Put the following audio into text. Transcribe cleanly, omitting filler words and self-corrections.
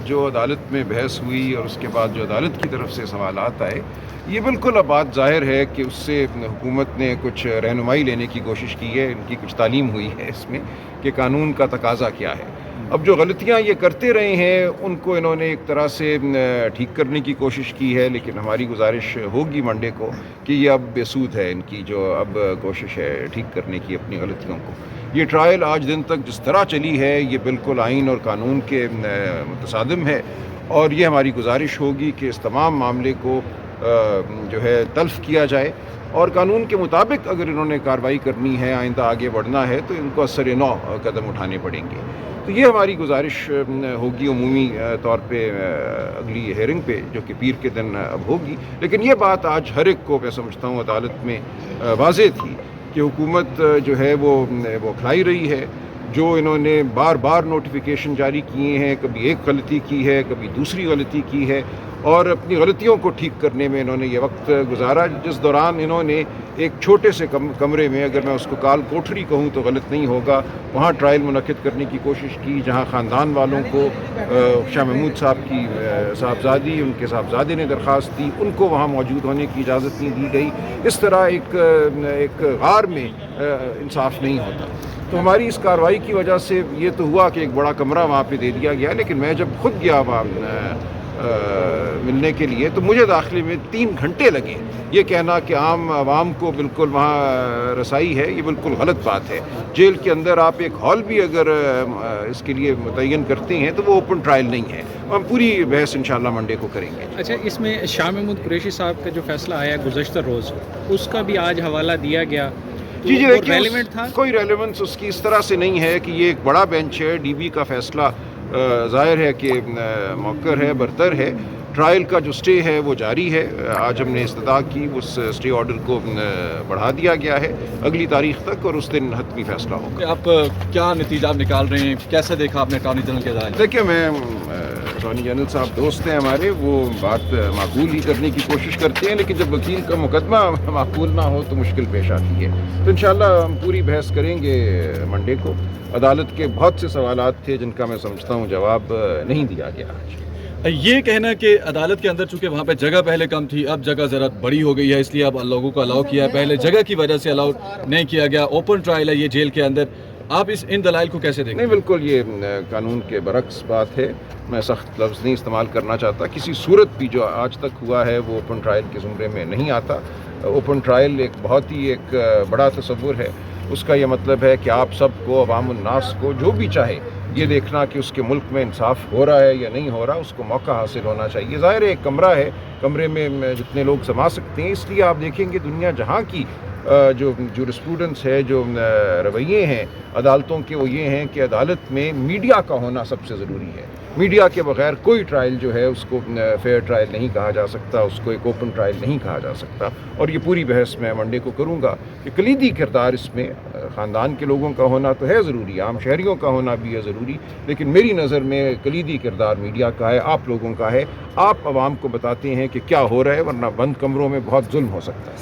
جو عدالت میں بحث ہوئی اور اس کے بعد جو عدالت کی طرف سے سوالات آئے، یہ بالکل اب بات ظاہر ہے کہ اس سے حکومت نے کچھ رہنمائی لینے کی کوشش کی ہے، ان کی کچھ تعلیم ہوئی ہے اس میں کہ قانون کا تقاضا کیا ہے۔ اب جو غلطیاں یہ کرتے رہے ہیں ان کو انہوں نے ایک طرح سے ٹھیک کرنے کی کوشش کی ہے، لیکن ہماری گزارش ہوگی منڈے کو کہ یہ اب بے سود ہے ان کی جو اب کوشش ہے ٹھیک کرنے کی اپنی غلطیوں کو۔ یہ ٹرائل آج دن تک جس طرح چلی ہے یہ بالکل آئین اور قانون کے متصادم ہے، اور یہ ہماری گزارش ہوگی کہ اس تمام معاملے کو جو ہے تلف کیا جائے، اور قانون کے مطابق اگر انہوں نے کارروائی کرنی ہے، آئندہ آگے بڑھنا ہے تو ان کو اثر نو قدم اٹھانے پڑیں گے۔ تو یہ ہماری گزارش ہوگی عمومی طور پہ اگلی ہیئرنگ پہ جو کہ پیر کے دن اب ہوگی۔ لیکن یہ بات آج ہر ایک کو میں سمجھتا ہوں عدالت میں واضح تھی کہ حکومت جو ہے وہ کھلائی رہی ہے۔ جو انہوں نے بار بار نوٹیفیکیشن جاری کیے ہیں، کبھی ایک غلطی کی ہے، کبھی دوسری غلطی کی ہے، اور اپنی غلطیوں کو ٹھیک کرنے میں انہوں نے یہ وقت گزارا، جس دوران انہوں نے ایک چھوٹے سے کمرے میں، اگر میں اس کو کال کوٹھری کہوں تو غلط نہیں ہوگا، وہاں ٹرائل منعقد کرنے کی کوشش کی، جہاں خاندان والوں کو شاہ محمود صاحب کی صاحبزادی، ان کے صاحبزادے نے درخواست دی، ان کو وہاں موجود ہونے کی اجازت نہیں دی گئی۔ اس طرح ایک غار میں انصاف نہیں ہوتا۔ تو ہماری اس کارروائی کی وجہ سے یہ تو ہوا کہ ایک بڑا کمرہ وہاں پہ دے دیا گیا، لیکن میں جب خود گیا وہاں ملنے کے لیے تو مجھے داخلے میں 3 گھنٹے لگے۔ یہ کہنا کہ عام عوام کو بالکل وہاں رسائی ہے، یہ بالکل غلط بات ہے۔ جیل کے اندر آپ ایک ہال بھی اگر اس کے لیے متعین کرتے ہیں تو وہ اوپن ٹرائل نہیں ہے۔ ہم پوری بحث انشاءاللہ منڈے کو کریں گے۔ اچھا، اس میں شاہ محمود قریشی صاحب کا جو فیصلہ آیا گزشتہ روز، اس کا بھی آج حوالہ دیا گیا۔ جی ریلیونٹ تھا؟ کوئی ریلیونس اس کی اس طرح سے نہیں ہے کہ یہ ایک بڑا بینچ ہے، ڈی بی کا فیصلہ ظاہر ہے کہ موقر ہے، برتر ہے۔ ٹرائل کا جو سٹے ہے وہ جاری ہے، آج ہم نے استدعا کی، اس سٹے آرڈر کو بڑھا دیا گیا ہے اگلی تاریخ تک، اور اس دن حتمی فیصلہ ہوگا۔ آپ کیا نتیجہ آپ نکال رہے ہیں؟ کیسے دیکھا آپ نے اٹارنی جنرل کے ذریعے؟ دیکھیے، میں اٹارنی جنرل صاحب دوست ہیں ہمارے، وہ بات معقول ہی کرنے کی کوشش کرتے ہیں، لیکن جب وکیل کا مقدمہ معقول نہ ہو تو مشکل پیش آتی ہے۔ تو انشاءاللہ ہم پوری بحث کریں گے منڈے کو۔ عدالت کے بہت سے سوالات تھے جن کا میں سمجھتا ہوں جواب نہیں دیا گیا آج۔ یہ کہنا کہ عدالت کے اندر چونکہ وہاں پہ جگہ پہلے کم تھی، اب جگہ ذرا بڑی ہو گئی ہے، اس لیے اب لوگوں کو الاؤ کیا ہے، پہلے جگہ کی وجہ سے الاؤ نہیں کیا گیا، اوپن ٹرائل ہے یہ جیل کے اندر، آپ ان دلائل کو کیسے دیکھیں؟ نہیں، بالکل یہ قانون کے برعکس بات ہے۔ میں سخت لفظ نہیں استعمال کرنا چاہتا، کسی صورت بھی جو آج تک ہوا ہے وہ اوپن ٹرائل کے زمرے میں نہیں آتا۔ اوپن ٹرائل ایک بہت ہی ایک بڑا تصور ہے۔ اس کا یہ مطلب ہے کہ آپ سب کو، عوام الناس کو، جو بھی چاہے یہ دیکھنا کہ اس کے ملک میں انصاف ہو رہا ہے یا نہیں ہو رہا، اس کو موقع حاصل ہونا چاہیے۔ ظاہر ہے ایک کمرہ ہے، کمرے میں جتنے لوگ سما سکتے ہیں، اس لیے آپ دیکھیں گے دنیا جہاں کی جو جورسپروڈنس ہے، جو رویے ہیں عدالتوں کے، وہ یہ ہیں کہ عدالت میں میڈیا کا ہونا سب سے ضروری ہے۔ میڈیا کے بغیر کوئی ٹرائل جو ہے اس کو فیئر ٹرائل نہیں کہا جا سکتا، اس کو ایک اوپن ٹرائل نہیں کہا جا سکتا۔ اور یہ پوری بحث میں منڈے کو کروں گا کہ کلیدی کردار اس میں خاندان کے لوگوں کا ہونا تو ہے ضروری، عام شہریوں کا ہونا بھی ہے ضروری، لیکن میری نظر میں کلیدی کردار میڈیا کا ہے، آپ لوگوں کا ہے۔ آپ عوام کو بتاتے ہیں کہ کیا ہو رہا ہے، ورنہ بند کمروں میں بہت ظلم ہو سکتا ہے۔